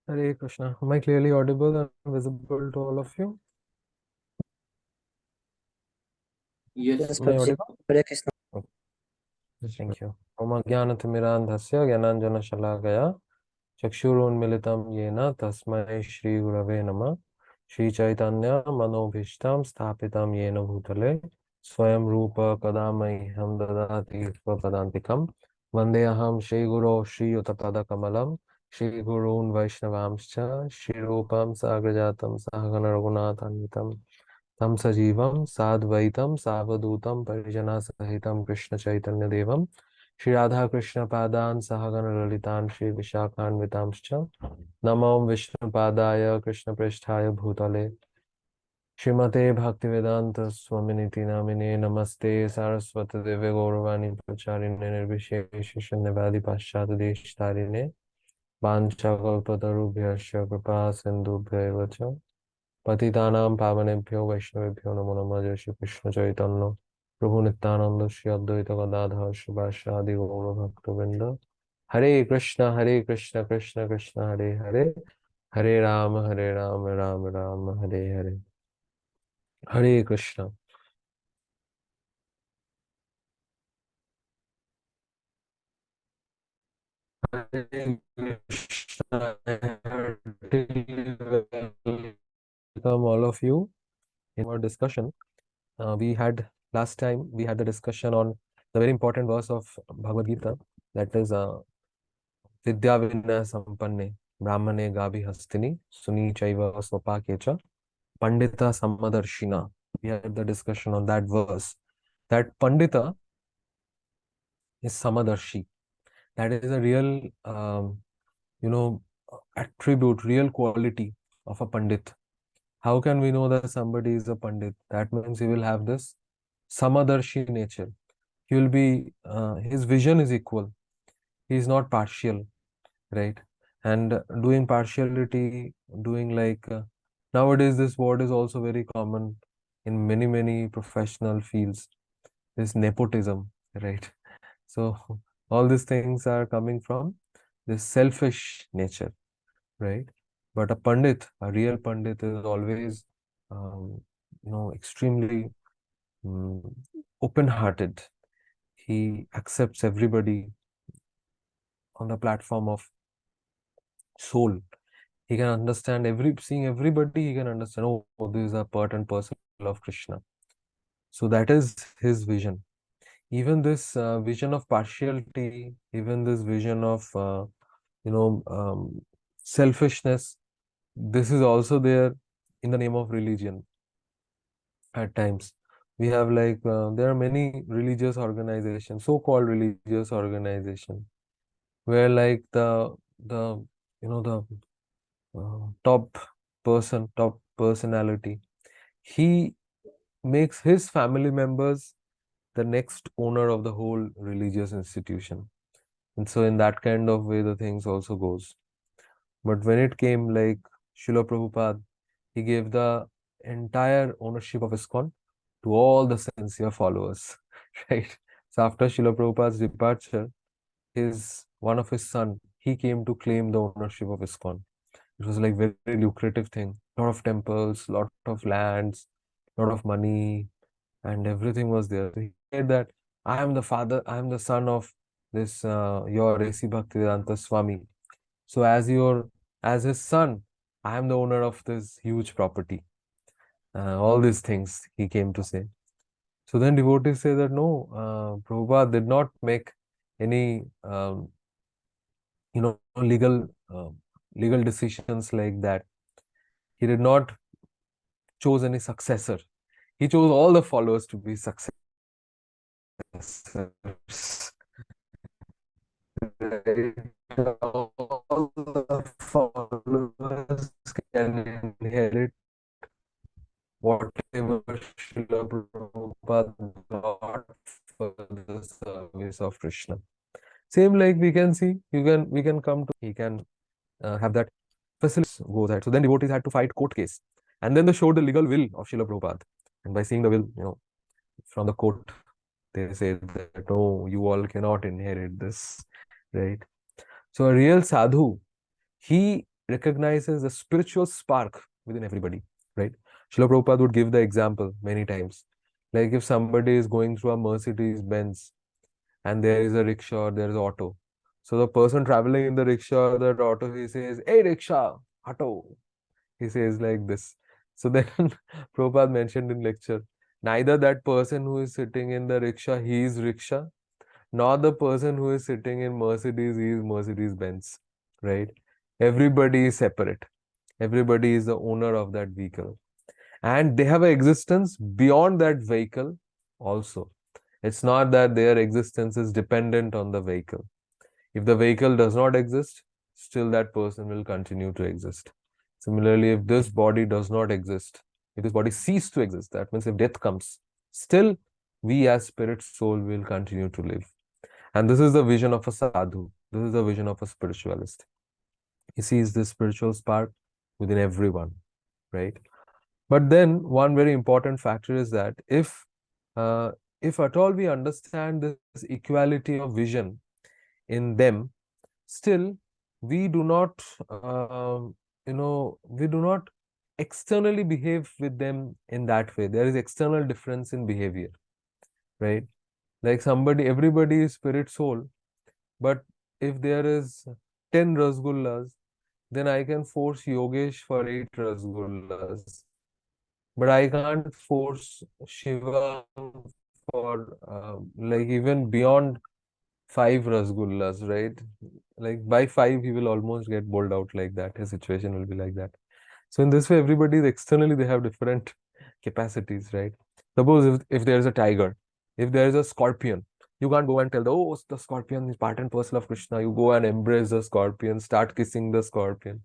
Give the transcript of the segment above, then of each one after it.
Hare Krishna. Am I clearly audible and visible to all of you? Yes, Am I Prabhuji. audible? Hare Krishna. Okay, thank you. Om Ajnanathmirandhasya Gyananjanashalakaya Chakshurunmilitam Yena Tasmai Shri Gurave Namah Shri Chaitanya Manobhishtam Sthapitam Yena Bhutale Swayam Rupa Kadamaiham Dadati Swapadantikam Vandeham Shri Guru Shri Utapada Kamalam Shri Gurun Vaishnavamscha Shri Rupam Sagrajatam Sahagana Raghunathanvitam Tam Sajivam Sadvaitam Savadutam Parijana Sahitam Krishna Chaitanya Devam Shri Radha Krishna Padan Sahagana Lalitan Shri Vishakhan Vitamscha Namam Vishnu Padaya Krishna Pristhaya Bhutale Shrimate Bhaktivedanta Swaminiti Namine Namaste Saraswati Deve Gauravani Pracharine Nirvishesha Shunnyavadi Paschata Deshtarine Vanchakalpatarubhyasya Kripa Sindhubhya eva cha पतितानां पावनेभ्यो वैष्णवेभ्यो नमो नमः। जय श्री कृष्ण चैतन्य प्रभु नित्यानंद श्री अद्वैत गदाधर शिवासादि गौर भक्तवृंद। हरे कृष्ण कृष्ण कृष्ण हरे हरे हरे राम राम राम हरे हरे। हरे कृष्ण। हरे Krishna. Welcome all of you in our discussion. We had last time we had the discussion on the very important verse of Bhagavad Gita, that is Vidya Vinaya Sampanne Brahmane Gabi Hastini Suni Chaiva Swapakecha Pandita Samadarshina. We had the discussion on that verse. That Pandita is Samadarshi. That is a real, you know, attribute, real quality of a Pandit. How can we know that somebody is a Pandit? That means he will have this Samadarshi nature. He will be, his vision is equal. He is not partial, right? And doing partiality, doing like nowadays, this word is also very common in many professional fields. This nepotism, right? So all these things are coming from this selfish nature, right? But a pandit, a real pandit, is always, extremely um, open-hearted. He accepts everybody on the platform of soul. He can understand seeing everybody, he can understand, oh, this is a part and parcel of Krishna. So that is his vision. Even this vision of partiality, even this vision of, you know, um, selfishness, this is also there in the name of religion at times. We have like, there are many religious organizations, so-called religious organizations, where like the, the top personality, he makes his family members the next owner of the whole religious institution. And so in that kind of way, the things also goes. But when it came like Srila Prabhupada, he gave the entire ownership of ISKCON to all the sincere followers, right? So after Srila Prabhupada's departure, one of his son, he came to claim the ownership of ISKCON. It was like very lucrative thing. Lot of temples, lot of lands, lot of money, and everything was there. So he said that I am the father, I am the son of this your A.C. Bhaktivedanta Swami. So as his son, I am the owner of this huge property. All these things he came to say. So then devotees say that no, Prabhupada did not make any legal decisions like that. He did not chose any successor. He chose all the followers to be successors. Right? All the followers can inherit whatever Srila Prabhupada got for the service of Krishna. Same like we can see, we can come to, he can have that facility goes ahead. So then devotees had to fight court case. And then they showed the legal will of Srila Prabhupada. And by seeing the will, from the court, they say that, no, you all cannot inherit this, right? So a real sadhu, he recognizes a spiritual spark within everybody, right? Srila Prabhupada would give the example many times. Like if somebody is going through a Mercedes Benz and there is a rickshaw or there is auto. So the person traveling in the rickshaw or that auto, he says, "Hey rickshaw, auto." He says like this. So then Prabhupada mentioned in lecture, neither that person who is sitting in the rickshaw, he is rickshaw, nor the person who is sitting in Mercedes, he is Mercedes Benz, right? Everybody is separate. Everybody is the owner of that vehicle. And they have an existence beyond that vehicle also. It's not that their existence is dependent on the vehicle. If the vehicle does not exist, still that person will continue to exist. Similarly, if this body does not exist, if this body ceases to exist, that means if death comes, still we as spirit soul will continue to live. And this is the vision of a sadhu. This is the vision of a spiritualist. He sees this spiritual spark within everyone, right? But then one very important factor is that uh, if at all we understand this equality of vision in them, still we do not, we do not externally behave with them in that way. There is external difference in behavior, right? Like everybody is spirit soul, but if there is 10 rasgullas, then I can force Yogesh for 8 rasgullas. But I can't force Shiva for like even beyond 5 rasgullas, right? Like by 5, he will almost get bowled out like that. His situation will be like that. So in this way, everybody is externally, they have different capacities, right? Suppose if there is a tiger, if there is a scorpion, you can't go and tell the scorpion is part and parcel of Krishna. You go and embrace the scorpion, start kissing the scorpion.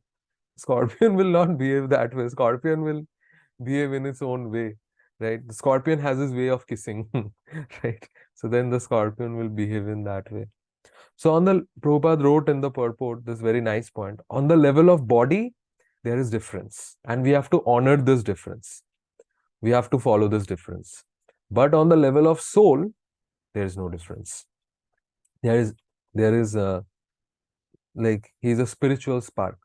Scorpion will not behave that way. Scorpion will behave in its own way, right? The scorpion has his way of kissing, right? So then the scorpion will behave in that way. So on the Prabhupada wrote in the purport this very nice point. On the level of body, there is difference, and we have to honor this difference. We have to follow this difference. But on the level of soul, there is no difference. There is a like he's a spiritual spark.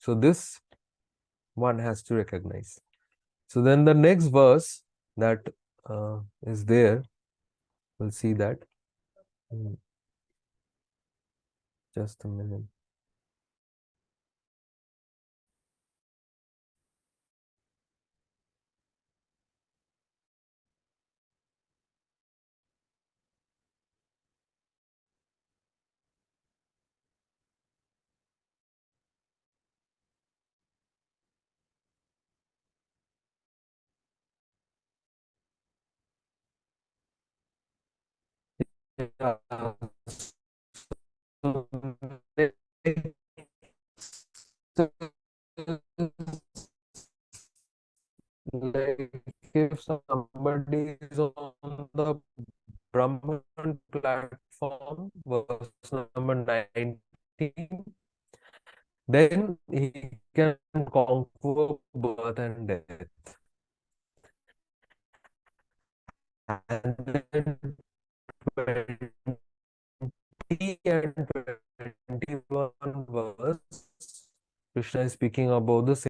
So this one has to recognize. So then the next verse that is there, we'll see that. Just a minute. Yeah. So like if somebody is on the Brahman platform, verse number 19, then he can conquer birth and death. And then 20 and 21 verse, Krishna is speaking about the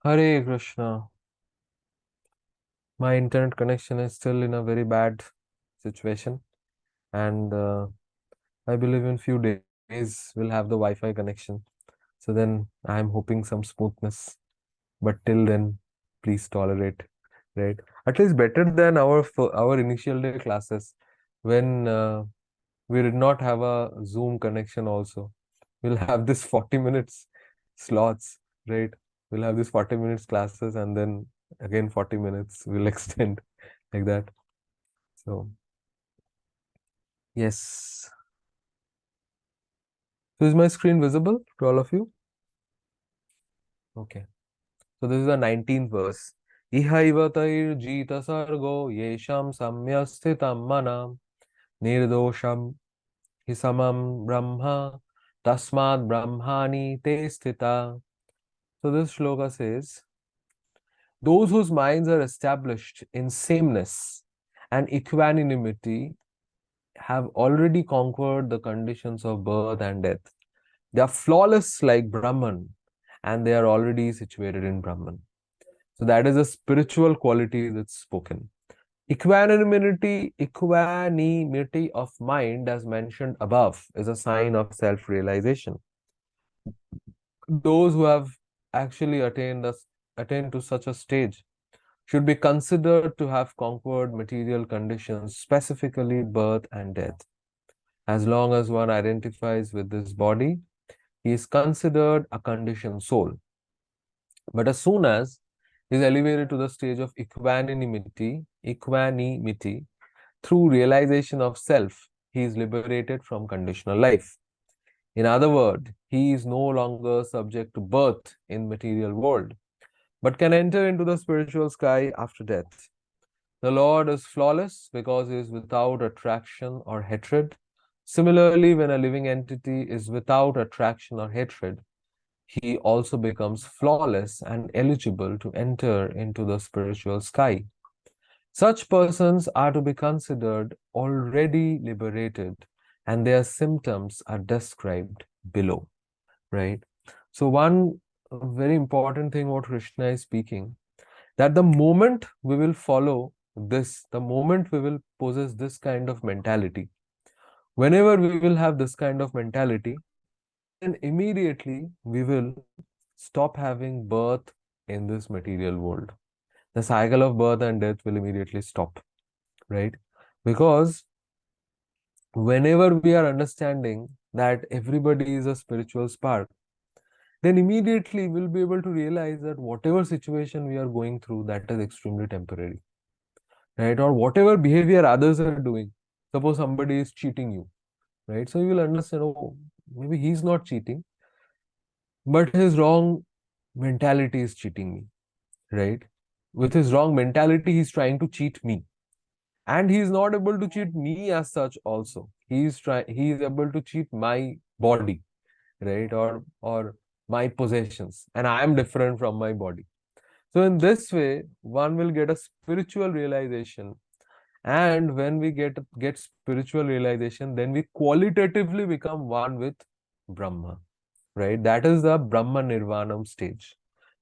Hare Krishna. My internet connection is still in a very bad situation, and I believe in few days we'll have the Wi-Fi connection. So then I'm hoping some smoothness. But till then, please tolerate, right? At least better than our initial day classes when we did not have a Zoom connection also. We'll have this 40 minutes slots, right? We'll have these 40 minutes classes and then again 40 minutes will extend like that. So, yes. So is my screen visible to all of you? Okay. So this is the 19th verse. Ihaivatayir jita sargo yesham samyasthitam manam nirdosham hisamam brahma tasmad brahmani te sthita. So this shloka says, those whose minds are established in sameness and equanimity have already conquered the conditions of birth and death. They are flawless like Brahman, and they are already situated in Brahman. So that is a spiritual quality that's spoken. Equanimity of mind, as mentioned above, is a sign of self-realization. Those who have actually attained to such a stage should be considered to have conquered material conditions, specifically birth and death. As long as one identifies with this body, he is considered a conditioned soul. But as soon as he is elevated to the stage of equanimity through realization of self, he is liberated from conditional life. In other words, he is no longer subject to birth in material world, but can enter into the spiritual sky after death. The Lord is flawless because he is without attraction or hatred. Similarly, when a living entity is without attraction or hatred, he also becomes flawless and eligible to enter into the spiritual sky. Such persons are to be considered already liberated, and their symptoms are described below, right? So, one very important thing what Krishna is speaking, that the moment we will follow this, the moment we will possess this kind of mentality, whenever we will have this kind of mentality, then immediately we will stop having birth in this material world. The cycle of birth and death will immediately stop, right? Because whenever we are understanding that everybody is a spiritual spark, then immediately we'll be able to realize that whatever situation we are going through, that is extremely temporary, right? Or whatever behavior others are doing. Suppose somebody is cheating you, right? So you will understand, oh, maybe he's not cheating, but his wrong mentality is cheating me, right? With his wrong mentality, he's trying to cheat me. And he is not able to cheat me as such also. He is able to cheat my body, right? Or my possessions. And I am different from my body. So in this way, one will get a spiritual realization. And when we get spiritual realization, then we qualitatively become one with Brahma, right? That is the Brahma Nirvanam stage,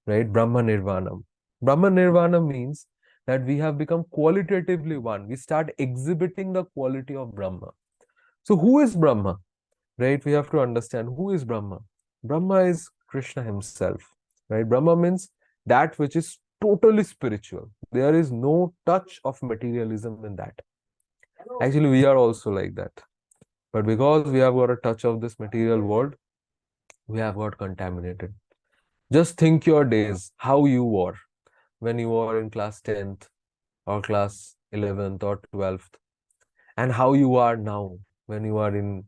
right? Brahma Nirvanam. Brahma Nirvana means that we have become qualitatively one. We start exhibiting the quality of Brahma. So who is Brahma, right? We have to understand who is Brahma. Brahma is Krishna himself, right? Brahma means that which is totally spiritual. There is no touch of materialism in that. Actually, we are also like that. But because we have got a touch of this material world, we have got contaminated. Just think your days, how you were when you were in class 10th or class 11th or 12th, and how you are now when you are in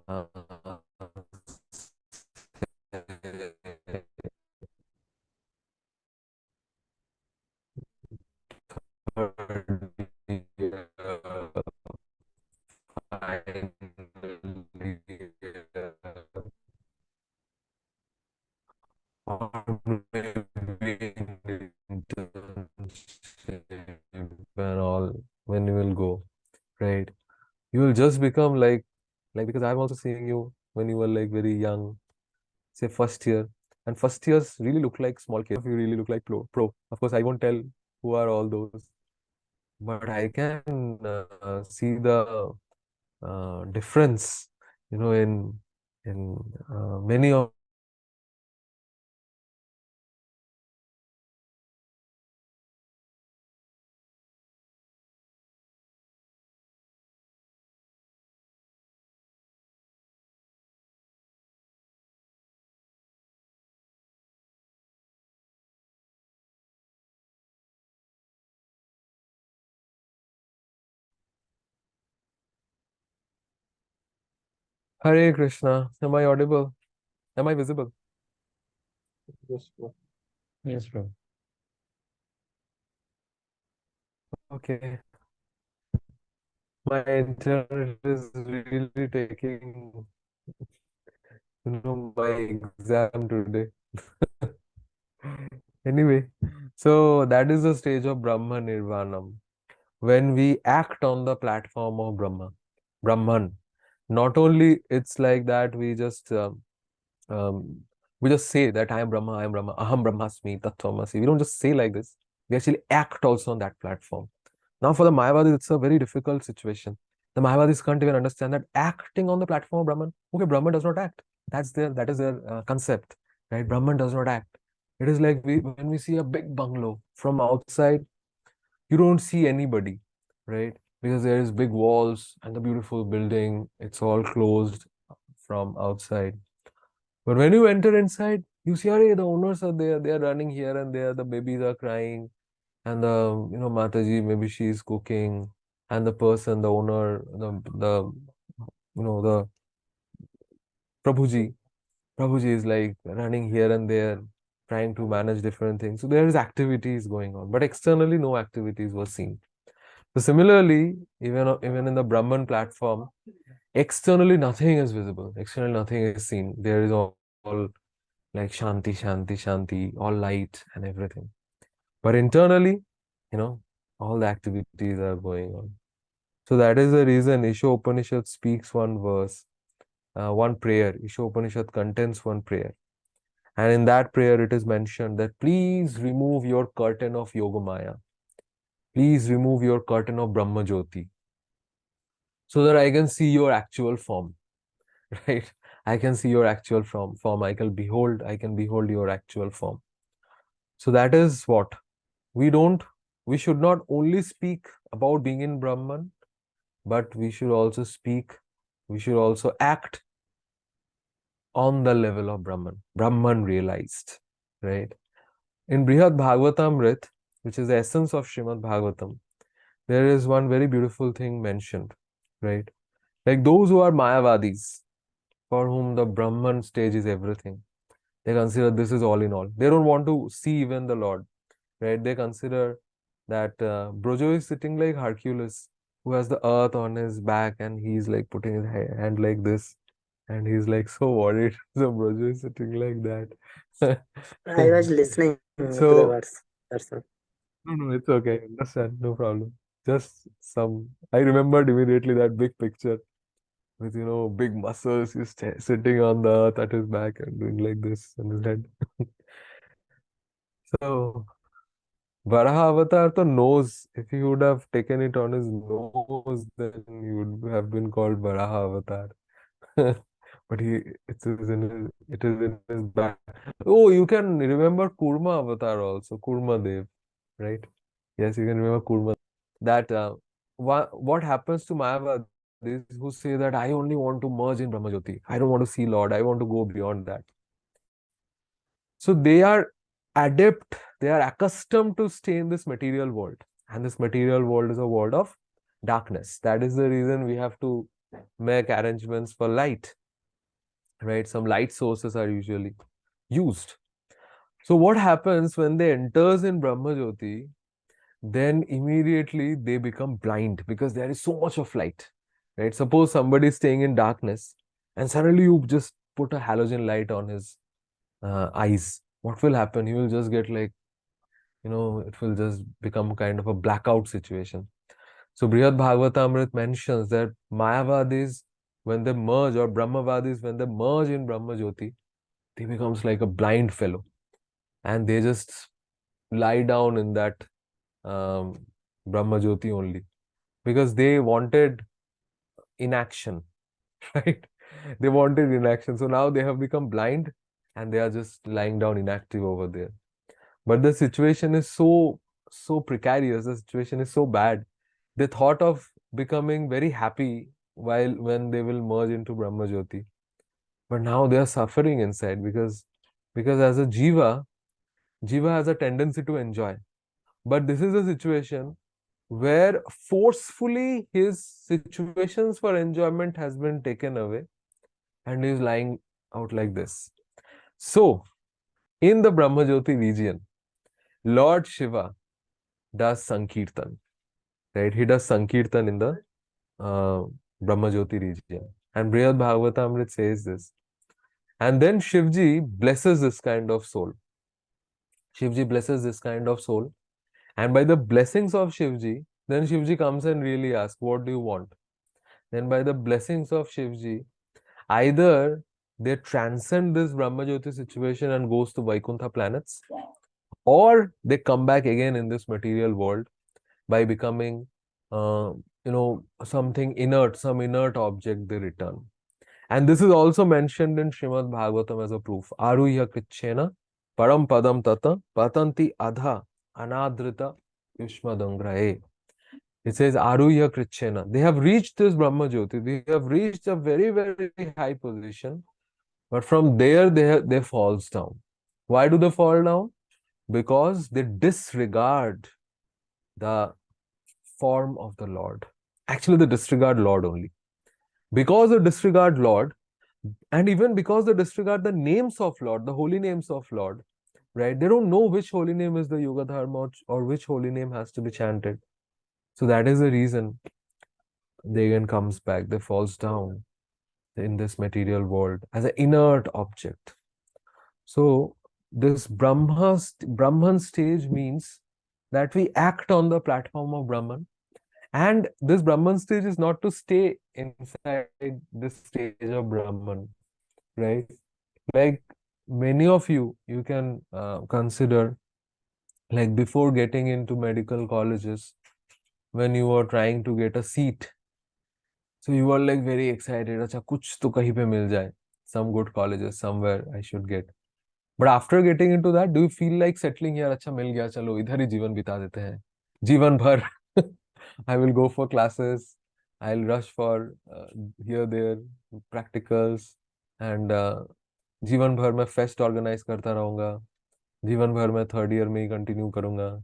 uh, third year, final year, or maybe internship and all, when you will go, right? You will just become like because I'm also seeing you when you were like very young, say first year, and first years really look like small kids. You really look like pro. Of course, I won't tell who are all those, but I can see the difference, in many of Hare Krishna. Am I audible? Am I visible? Yes, bro. Yes, bro. Okay. My internet is really taking, my exam today. Anyway, so that is the stage of Brahma Nirvanam. When we act on the platform of Brahman. Not only it's like that um, we just say that I am Brahma, Aham Brahmasmi, Tattvamasi. We don't just say like this. We actually act also on that platform. Now, for the Mayavadis, it's a very difficult situation. The Mayavadis can't even understand that acting on the platform of Brahman. Okay, Brahman does not act. That is their concept, right? Brahman does not act. It is like when we see a big bungalow from outside, you don't see anybody, right? Because there is big walls and the beautiful building. It's all closed from outside. But when you enter inside, you see, hey, the owners are there. They are running here and there. The babies are crying, and the Mataji, maybe she is cooking, and the person, the owner, the the Prabhuji, Prabhuji is like running here and there, trying to manage different things. So there is activities going on, but externally no activities were seen. So similarly, even in the Brahman platform, externally nothing is visible. Externally nothing is seen. There is all like Shanti, Shanti, Shanti, all light and everything. But internally, you know, all the activities are going on. So that is the reason Isha Upanishad speaks one verse, one prayer. Isha Upanishad contains one prayer. And in that prayer, it is mentioned that please remove your curtain of Yogamaya. Please remove your curtain of Brahma Jyoti so that I can see your actual form, right? I can see your actual form. I can behold your actual form. So that is what we don't, we should not only speak about being in Brahman, but we should also act on the level of Brahman realized, right? In Brihad Bhagavatamrit, which is the essence of Srimad Bhagavatam, there is one very beautiful thing mentioned, right? Like those who are Mayavadis, for whom the Brahman stage is everything, they consider this is all in all. They don't want to see even the Lord, right? They consider that Brojo is sitting like Hercules, who has the earth on his back and he's like putting his hand like this, and he's like so worried. So Brojo is sitting like that. I was listening to the So, words. That's all. no, it's okay. Understand, no problem. Just I remembered immediately that big picture with, big muscles. He's sitting on the earth at his back and doing like this on his head. So, Varaha Avatar to nose. If he would have taken it on his nose, then he would have been called Varaha Avatar. But it is in his back. Oh, you can remember Kurma Avatar also, Kurma Dev, right? Yes, you can remember Kurma. That what happens to Mayavadis who say that I only want to merge in Brahmajyoti. I don't want to see Lord. I want to go beyond that. So they are adept, they are accustomed to stay in this material world. And this material world is a world of darkness. That is the reason we have to make arrangements for light, right? Some light sources are usually used. So what happens when they enters in Brahmajyoti, then immediately they become blind because there is so much of light, right? Suppose somebody is staying in darkness and suddenly you just put a halogen light on his eyes. What will happen? He will just get like, it will just become kind of a blackout situation. So Brihad Bhagavatamrit mentions that Mayavadis, when they merge, or Brahmavadis, when they merge in Brahma Jyoti, they becomes like a blind fellow. And they just lie down in that um, Brahma Jyoti only. Because they wanted inaction, right? They wanted inaction. So now they have become blind and they are just lying down inactive over there. But the situation is so precarious. The situation is so bad. They thought of becoming very happy when they will merge into Brahma Jyoti. But now they are suffering inside because as a Jiva has a tendency to enjoy. But this is a situation where forcefully his situations for enjoyment has been taken away, and he is lying out like this. So, in the Brahmajyoti region, Lord Shiva does Sankirtan, right? He does Sankirtan in the Brahmajyoti region. And Brihad Bhagavatamrit says this. And then Shivji blesses this kind of soul. Shivji blesses this kind of soul. And by the blessings of Shivji, then Shivji comes and really asks, what do you want? Then by the blessings of Shivji, either they transcend this Brahmajyoti situation and goes to Vaikuntha planets, or they come back again in this material world by becoming, something inert, some inert object they return. And this is also mentioned in Srimad Bhagavatam as a proof. Aruhya Krichena Param Padam Tata Patanti Adha Anadrita Yushmadangrahe. It says Aruhya Krichena. They have reached this Brahmajyoti. They have reached a very, very high position. But from there, they falls down. Why do they fall down? Because they disregard the form of the Lord. Actually, they disregard Lord only. Because they disregard Lord, and even because they disregard the names of Lord, the holy names of Lord, right? They don't know which holy name is the Yoga Dharma or which holy name has to be chanted. So that is the reason they again comes back, they falls down in this material world as an inert object. So this Brahman stage means that we act on the platform of Brahman. And this Brahman stage is not to stay inside this stage of Brahman, right? Like many of you can consider, like before getting into medical colleges, when you were trying to get a seat, so you were like very excited, acha kuch to kahin pe mil jaye, some good colleges, somewhere I should get. But after getting into that, do you feel like settling here? Acha mil gaya, chalo idhar hi जीवन बिता देते हैं, जीवन भर I will go for classes, I'll rush for here, there, practicals, and जीवन भर मैं fest organise करता रहूंगा, जीवन भर मैं थर्ड ईयर में ही कंटिन्यू करूंगा.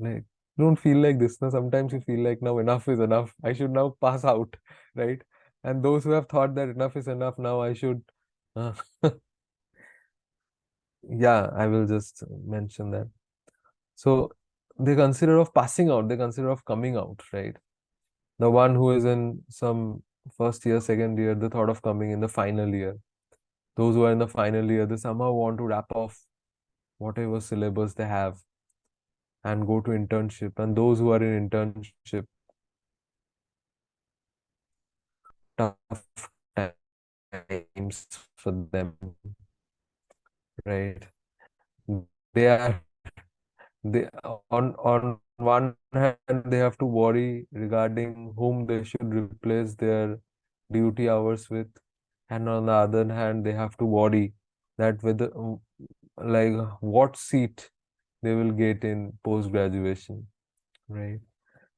Like, don't feel like this. Now, sometimes you feel like now enough is enough. I should now pass out, right? And those who have thought that enough is enough, now I should, uh, yeah, I will just mention that. So they consider of passing out, they consider of coming out, right? The one who is in some first year, second year, the thought of coming in the final year. Those who are in the final year, they somehow want to wrap off whatever syllabus they have and go to internship. And those who are in internship, tough times for them, right? They are on one hand they have to worry regarding whom they should replace their duty hours with, and on the other hand they have to worry that whether like what seat they will get in post graduation, right?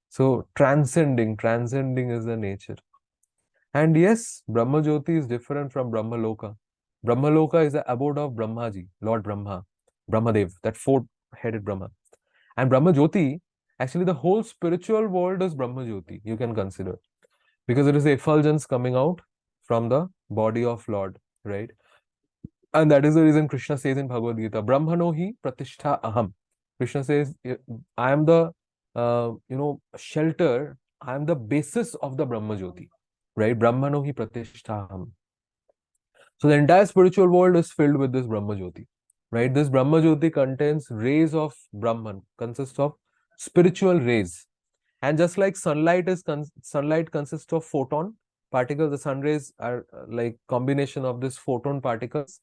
So transcending is the nature. And yes, Brahma Jyoti is different from Brahma Loka. Brahma Loka is the abode of Brahmaji, Lord Brahma, Brahmadev, that four-headed Brahma. And Brahma Jyoti, actually the whole spiritual world is Brahma Jyoti, you can consider. Because it is the effulgence coming out from the body of Lord, right? And that is the reason Krishna says in Bhagavad Gita, Brahmano hi pratishtha aham. Krishna says, I am the, shelter, I am the basis of the Brahma Jyoti, right? Brahmano hi pratishtha aham. So the entire spiritual world is filled with this Brahma Jyoti, right? This Brahma Jyoti contains rays of Brahman, consists of spiritual rays. And just like sunlight consists of photon particles, the sun rays are like combination of this photon particles.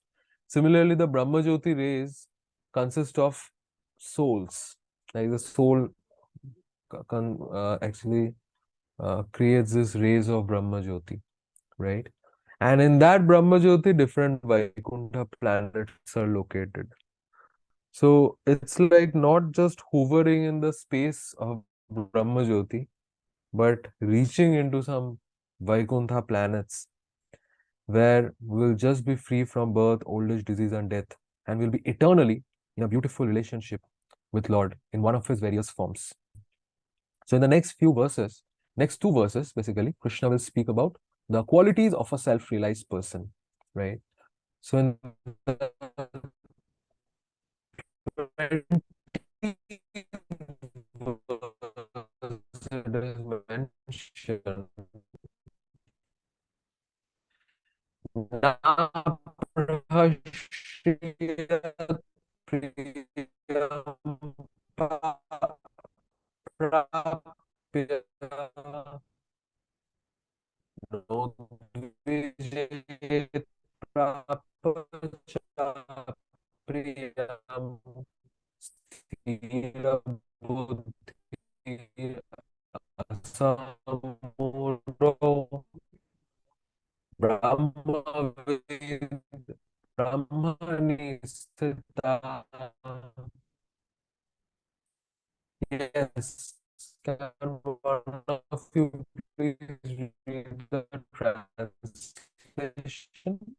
Similarly, the Brahma Jyoti rays consist of souls. Like the soul actually creates this rays of Brahma Jyoti, right? And in that Brahma Jyoti, different Vaikuntha planets are located. So it's like not just hovering in the space of Brahma Jyoti, but reaching into some Vaikuntha planets where we'll just be free from birth, old age, disease, and death, and we'll be eternally in a beautiful relationship with Lord in one of his various forms. So in the next two verses, basically, Krishna will speak about the qualities of a self-realized person. right? So in the 20 it is mentioned Brahmani Sthita. Yes, can one of you please read the translation?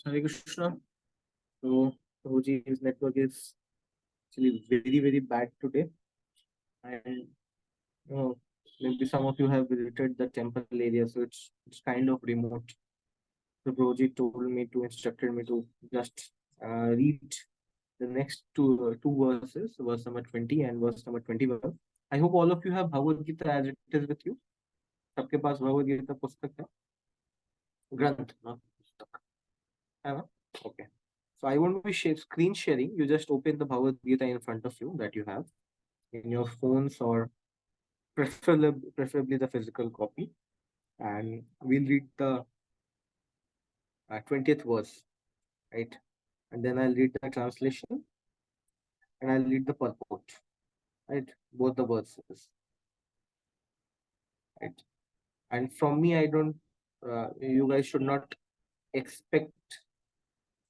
Hare Krishna. So, Prabhuji's network is actually very, very bad today. And maybe some of you have visited the temple area, so it's kind of remote. So Prabhuji told me to instructed me to just read the next two verses, verse number 20 and verse number 21. I hope all of you have Bhagavad Gita as it is with you. सबके पास भगवद गीता पुस्तक है, ग्रंथ not पुस्तक है ना? Okay. So I won't be screen sharing. You just open the Bhagavad Gita in front of you that you have in your phones or preferably the physical copy, and we'll read the 20th verse, right? And then I'll read the translation and I'll read the purport, right? Both the verses, right? And from me, I don't, you guys should not expect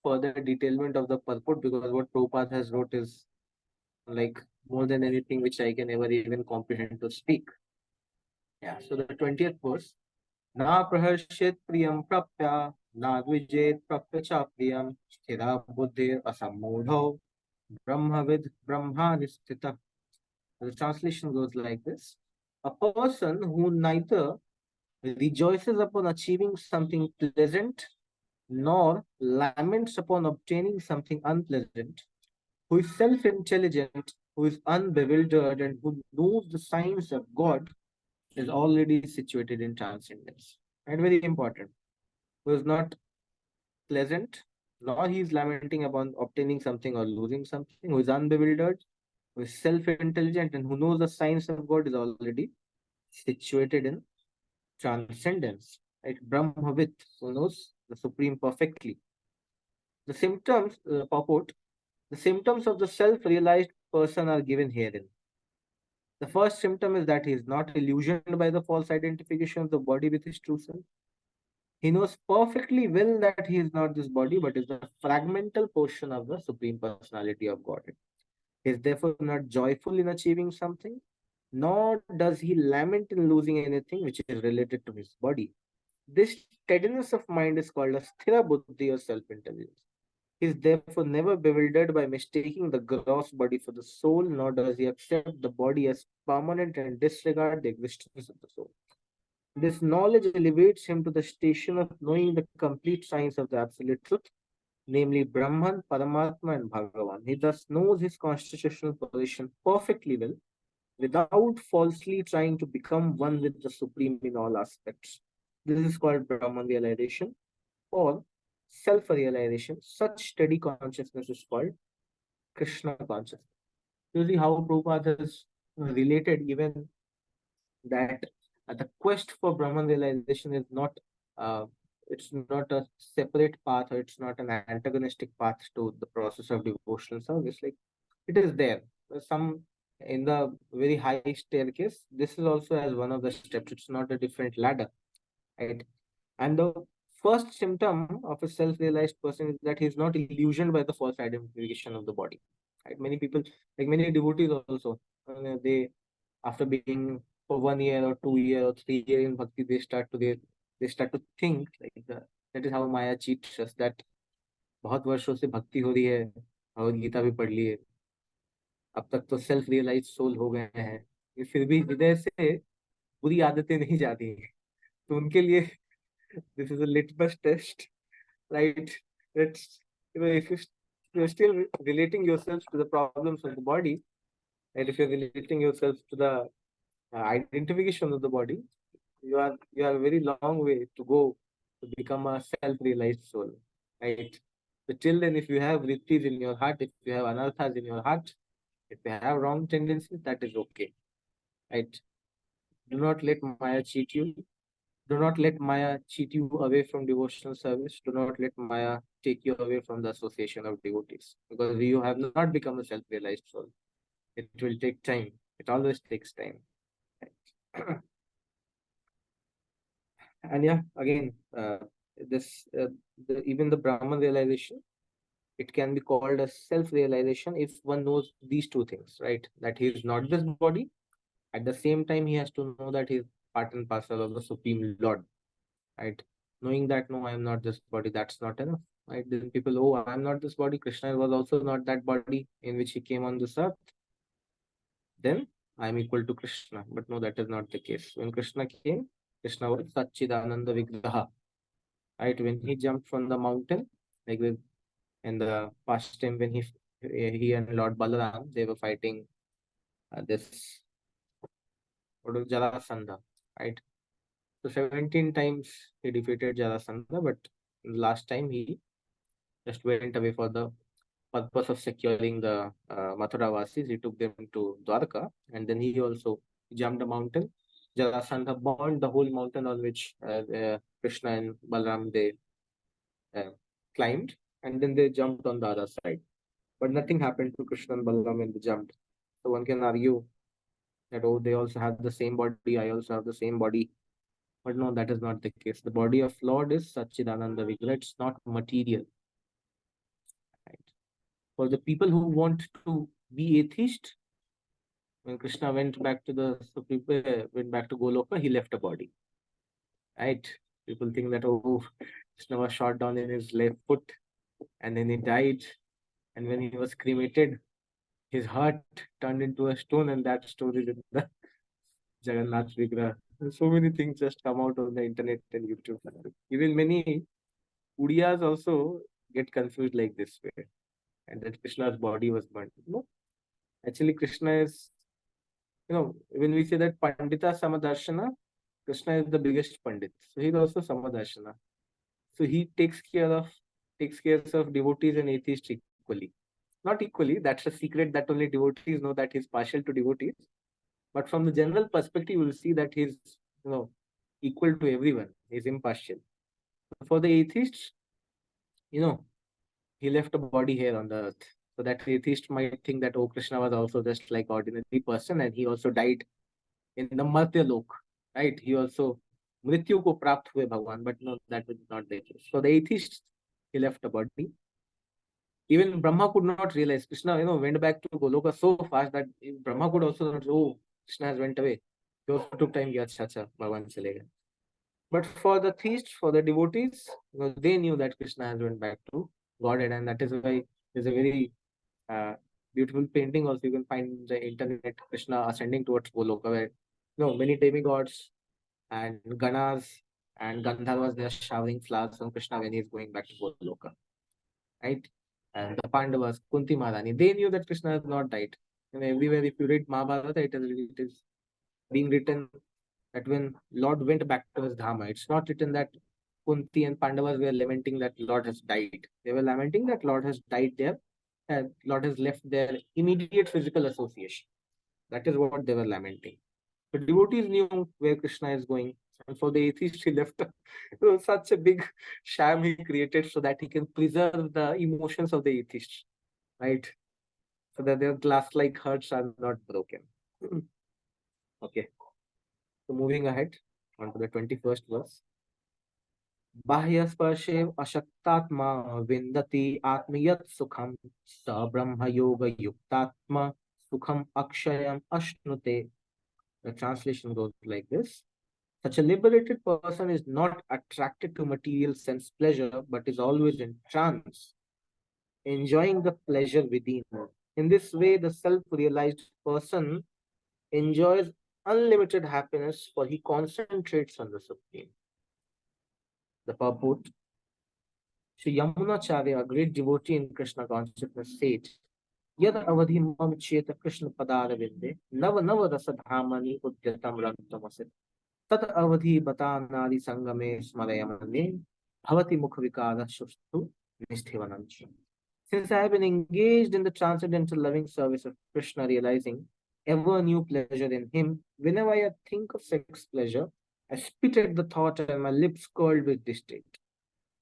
further detailment of the purport, because what Prabhupada has wrote is like more than anything which I can ever even comprehend to speak. Yeah, so the 20th verse, Na praharshit priyam prapya, na dvijet prapya cha priyam, sthira buddhir asammodho, brahmavid brahmanistita. The translation goes like this: a person who neither rejoices upon achieving something pleasant nor laments upon obtaining something unpleasant, who is self-intelligent, who is unbewildered, and who knows the signs of God, is already situated in transcendence. And very important, who is not pleasant nor he is lamenting upon obtaining something or losing something, who is unbewildered, who is self-intelligent, and who knows the science of God is already situated in transcendence. Right? Brahmavit, who knows the Supreme perfectly. The symptoms, purport, the symptoms of the self-realized person are given herein. The first symptom is that he is not illusioned by the false identification of the body with his true self. He knows perfectly well that he is not this body, but is the fragmental portion of the Supreme Personality of Godhead. He is therefore not joyful in achieving something, nor does he lament in losing anything which is related to his body. This steadiness of mind is called a sthira buddhi or self-intelligence. He is therefore never bewildered by mistaking the gross body for the soul, nor does he accept the body as permanent and disregard the existence of the soul. This knowledge elevates him to the station of knowing the complete science of the absolute truth, namely Brahman, Paramatma, and Bhagavan. He thus knows his constitutional position perfectly well, without falsely trying to become one with the Supreme in all aspects. This is called Brahman realization or self-realization. Such steady consciousness is called Krishna consciousness. You see how Prabhupada has related even that the quest for Brahman realization is not it's not a separate path, or it's not an antagonistic path to the process of devotional service. Like, it is there. Some in the very high staircase, this is also as one of the steps. It's not a different ladder, right? And the first symptom of a self-realized person is that he is not illusioned by the false identification of the body. Right? Many people, like many devotees also, they after being for 1 year or 2 year or 3 year in bhakti, they start to think like that is how Maya cheats us, that बहुत वर्षों से भक्ति हो रही है, भगवद गीता भी पढ़ ली है, अब तक तो सेल्फ रियलाइज सोल हो गए हैं, ये फिर भी हृदय से बुरी आदतें नहीं जाती हैं. तो उनके लिए this is a litmus test, right? It's, if you're still relating yourself to the problems of the body, and if you're relating yourself to the identification of the body, you are a very long way to go to become a self-realized soul, right? So till then, if you have vrittis in your heart, if you have anarthas in your heart, if you have wrong tendencies, that is okay, right? Do not let Maya cheat you. Do not let Maya cheat you away from devotional service. Do not let Maya take you away from the association of devotees, because you have not become a self-realized soul. It will take time. It always takes time. And yeah, again, this even the Brahman realization, it can be called a self-realization if one knows these two things, right? That he is not this body. At the same time, he has to know that he is part and parcel of the Supreme Lord, right? Knowing that no, I am not this body, that's not enough, right? Then people, oh, I am not this body. Krishna was also not that body in which he came on this earth. Then I am equal to Krishna. But no, that is not the case. When Krishna came, Krishna was Satchidananda Vigraha, right? When he jumped from the mountain, like in the past time when he and Lord Balaram, they were fighting this what was Jarasandha, right? So 17 times he defeated Jarasandha, but last time he just went away for the purpose of securing the Mathura Vasis. He took them to Dwarka, and then he also jumped a mountain. Jarasandha burned the whole mountain on which Krishna and Balaram they climbed, and then they jumped on the other side. But nothing happened to Krishna and Balaram when they jumped. So one can argue that, oh, they also have the same body, I also have the same body. But no, that is not the case. The body of Lord is Satchidananda Vigraha. It's not material. Right? For the people who want to be atheist, when Krishna went back to went back to Goloka, he left a body. Right? People think that, oh, Krishna was shot down in his left foot and then he died. And when he was cremated, his heart turned into a stone, and that story is in the Jagannath Vigraha. So many things just come out on the internet and YouTube. Even many Udiyas also get confused like this way, and that Krishna's body was burnt. No, actually, Krishna is, when we say that Pandita Samadarshana, Krishna is the biggest Pandit. So he's also Samadarshana. So he takes care of takes care of devotees and atheists equally. Not equally, that's a secret that only devotees know, that he's partial to devotees. But from the general perspective, you will see that he's, equal to everyone. He's impartial. For the atheists, he left a body here on the earth. So that atheist might think that, oh, Krishna was also just like ordinary person and he also died in the Martya Lok, right? He also Mrityu ko prapt hue Bhagwan, but no, that was not the case. So the atheist, he left a body. Even Brahma could not realize. Krishna, went back to Goloka so fast that Brahma could also not, oh, Krishna has went away. He also took time, acha, Bhagwan chale gaya. But for the theists, for the devotees, they knew that Krishna has went back to Godhead, and that is why there's a very uh, beautiful painting also you can find in the internet, Krishna ascending towards Goloka, where many demigods and Ganas and Gandharvas, they are showering flowers on Krishna when he is going back to Goloka, right? And the Pandavas, Kunti Maharani, they knew that Krishna has not died. And everywhere, if you read Mahabharata, it is being written that when Lord went back to his Dhamma, it's not written that Kunti and Pandavas were lamenting that Lord has died. They were lamenting that Lord has died there, and Lord has left their immediate physical association. That is what they were lamenting. The devotees knew where Krishna is going. And for the atheist, he left such a big sham he created so that he can preserve the emotions of the atheists, right? So that their glass-like hearts are not broken. Okay. So moving ahead on to the 21st verse. Bahyasparshev ashaktatma vindati atmiyat sukham sa brahma yoga yuktatma sukham akshayam ashnute. The translation goes like this. Such a liberated person is not attracted to material sense pleasure, but is always in trance, enjoying the pleasure within. In this way, the self-realized person enjoys unlimited happiness, for he concentrates on the Supreme. The purport. Sri Yamunacharya, a great devotee in Krishna consciousness, said, Yad avadhi mam cheta Krishna padara vinde, nava nava rasa dhamani udyatam rantamasit. Tat avadhi bata nadi sangame smarayamane, bhavati mukhavikara shustu nishthevanancha. Since I have been engaged in the transcendental loving service of Krishna, realizing ever new pleasure in him, whenever I think of sex pleasure, I spit at the thought and my lips curled with distaste.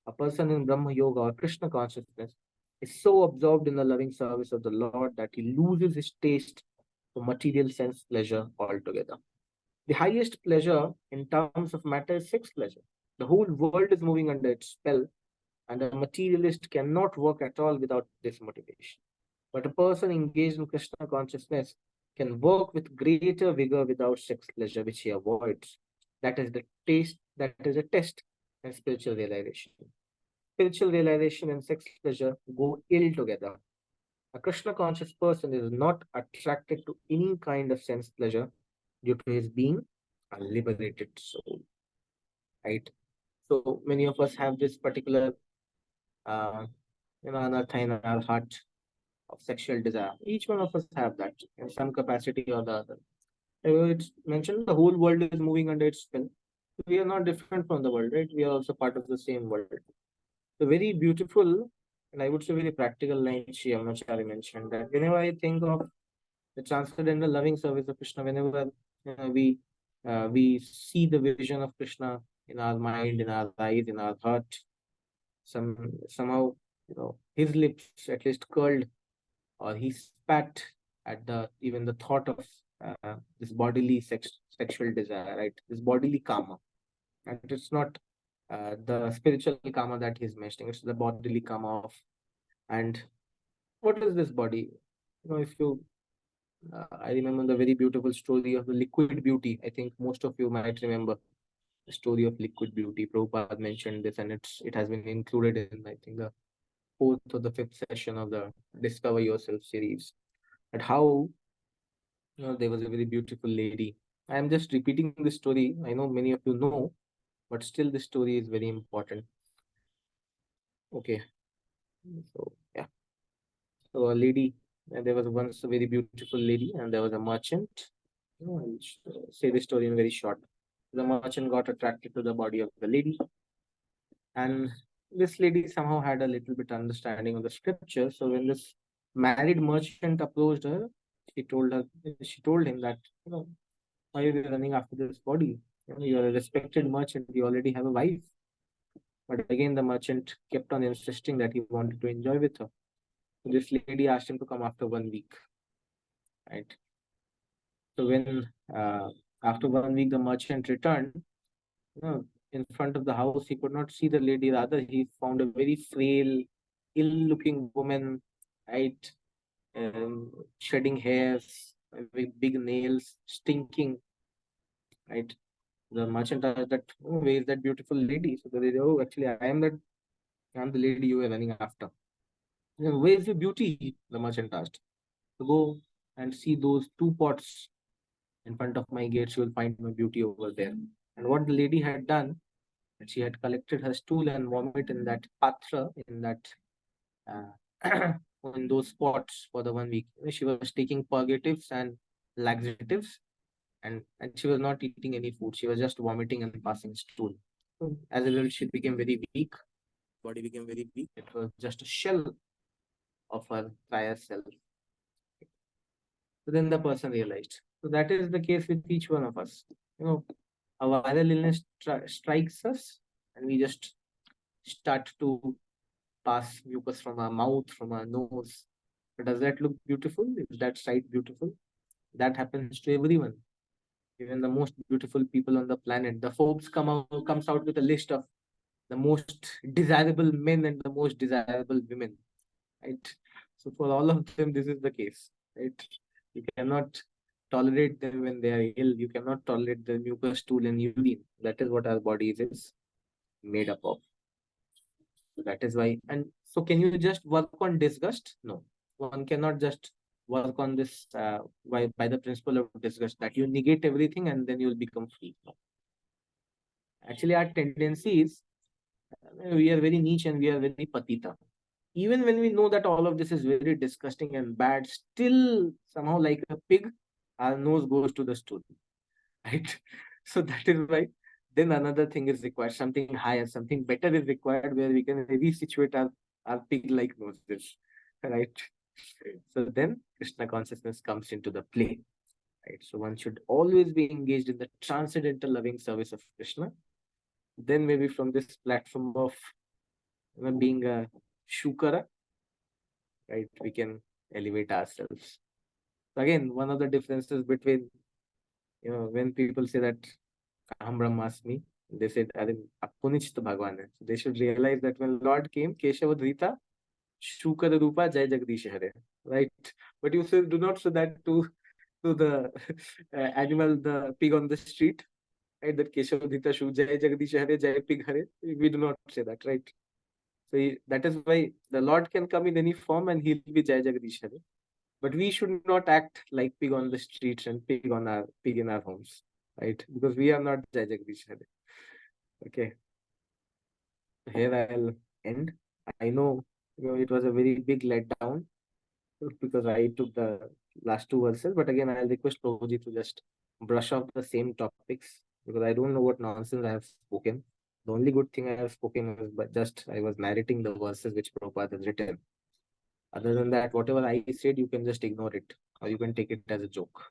A person in Brahma Yoga or Krishna consciousness is so absorbed in the loving service of the Lord that he loses his taste for material sense pleasure altogether. The highest pleasure in terms of matter is sex pleasure. The whole world is moving under its spell, and a materialist cannot work at all without this motivation. But a person engaged in Krishna consciousness can work with greater vigor without sex pleasure, which he avoids. That is the taste, that is a test and spiritual realization. Spiritual realization and sex pleasure go ill together. A Krishna conscious person is not attracted to any kind of sense pleasure due to his being a liberated soul. Right? So many of us have this particular anartha in our heart of sexual desire. Each one of us have that in some capacity or the other. It's mentioned the whole world is moving under its spell. We are not different from the world, right? We are also part of the same world. The very beautiful and I would say very practical line Shri Yamunacharya mentioned, that whenever I think of the transcendental loving service of Krishna, whenever we see the vision of Krishna in our mind, in our eyes, in our heart, somehow his lips at least curled, or he spat at the even the thought of this bodily sexual desire, right? This bodily kama, and it's not the spiritual kama that he's mentioning; it's the bodily kama of. And what is this body? If you I remember the very beautiful story of the liquid beauty. I think most of you might remember the story of liquid beauty. Prabhupada mentioned this, and it has been included in, I think, the fourth or the fifth session of the Discover Yourself series. And how there was a very beautiful lady. I am just repeating this story. I know many of you know, but still this story is very important. Okay. So yeah. So a lady, and there was once a very beautiful lady, and there was a merchant. I'll say the story in very short. The merchant got attracted to the body of the lady, and this lady somehow had a little bit understanding of the scripture. So when this married merchant approached her, she told him that, why are you running after this body? You are a respected merchant. You already have a wife. But again, the merchant kept on insisting that he wanted to enjoy with her. So this lady asked him to come after 1 week, right? So when after 1 week the merchant returned, in front of the house, he could not see the lady. Rather, he found a very frail, ill-looking woman, right? Shedding hairs, with big nails, stinking, right? The merchant asked that, oh, where is that beautiful lady? So the lady, oh, actually, I'm the lady you were running after. Where is your beauty? The merchant asked. To go and see those 2 pots in front of my gates, you will find my beauty over there. And what the lady had done, that she had collected her stool and vomit in that patra, in that in those pots for the 1 week. She was taking purgatives and laxatives, and she was not eating any food. She was just vomiting and passing stool. So as a result, she became very weak. Body became very weak. It was just a shell of her prior self. So then the person realized. So that is the case with each one of us. A viral illness strikes us, and we just start to pass mucus from our mouth, from our nose. But does that look beautiful? Is that sight beautiful? That happens to everyone. Even the most beautiful people on the planet. The Forbes comes out with a list of the most desirable men and the most desirable women. Right? So for all of them, this is the case. Right? You cannot tolerate them when they are ill. You cannot tolerate the mucus, stool, and urine. That is what our body is made up of. So that is why. And so, can you just work on disgust? No, one cannot just work on this by the principle of disgust, that you negate everything and then you'll become free. No. Actually, our tendency is we are very niche and we are very patita. Even when we know that all of this is very disgusting and bad, still somehow like a pig, our nose goes to the stool, right? So that is why then another thing is required, something higher, something better is required, where we can resituate our pig-like noses, right? So then Krishna consciousness comes into the play, right? So one should always be engaged in the transcendental loving service of Krishna. Then maybe from this platform of being a Shukara, right, we can elevate ourselves. So again, one of the differences between, when people say that Aham Brahmasmi, they said, Apunich to Bhagwan. So they should realize that when Lord came, Keshava Dhrita, Shukara Rupa, Jai Jagdish Hare, right? But you do not say that to the animal, the pig on the street, right? That Keshava Dhrita Shu, Jai Jagdish Hare, Jai Pig Hare. We do not say that, right? So that is why the Lord can come in any form and he'll be Jai Jagdish Hare. But we should not act like pig on the streets and pig in our homes, right? Because we are not Jai Jagdish Hare. Okay. Here I'll end. I know, it was a very big letdown because I took the last 2 verses, but again I'll request Prabhuji to just brush off the same topics, because I don't know what nonsense I have spoken. The only good thing I have spoken is but just I was narrating the verses which Prabhupada has written. Other than that, whatever I said, you can just ignore it, or you can take it as a joke.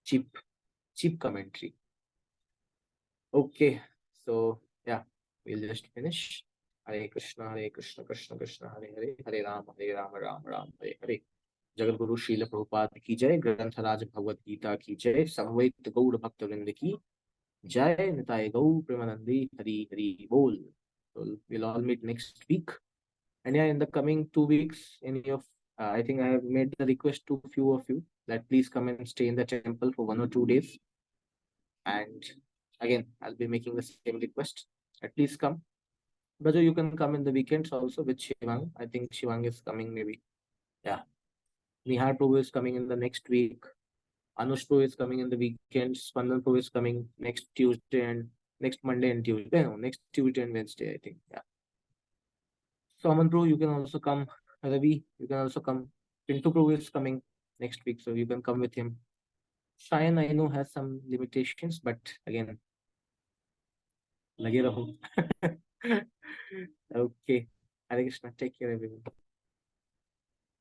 Cheap commentary. Okay, so yeah, we'll just finish. Hare Krishna, Krishna Krishna, Hare Hare, Hare Ram, Ram Ram, Hare Hare. Jagat Guru Srila Prabhupada की जय, ग्रंथराज भगवत गीता की जय, समवेत गौड़ भक्त वृंद की जय, निताय गौ प्रेमानंदी, हरि हरि बोल. So we'll all meet next week. And yeah, in the coming 2 weeks, any of I think I have made the request to few of you that please come and stay in the temple for 1 or 2 days. And again, I'll be making the same request. At least come. Bajo, you can come in the weekends also with Shivang. I think Shivang is coming maybe. Yeah. Nihar Prabhu is coming in the next week. Anush Prabhu is coming in the weekends. Spandan Prabhu is coming next Tuesday and next Monday and Tuesday. No, next Tuesday and Wednesday, I think. Yeah. So Aman Prabhu, you can also come. Ravi, you can also come. Pintu Prabhu is coming next week, so you can come with him. Shayan, I know, has some limitations, but again, lage raho. Okay. Hare Krishna. Take care, everyone.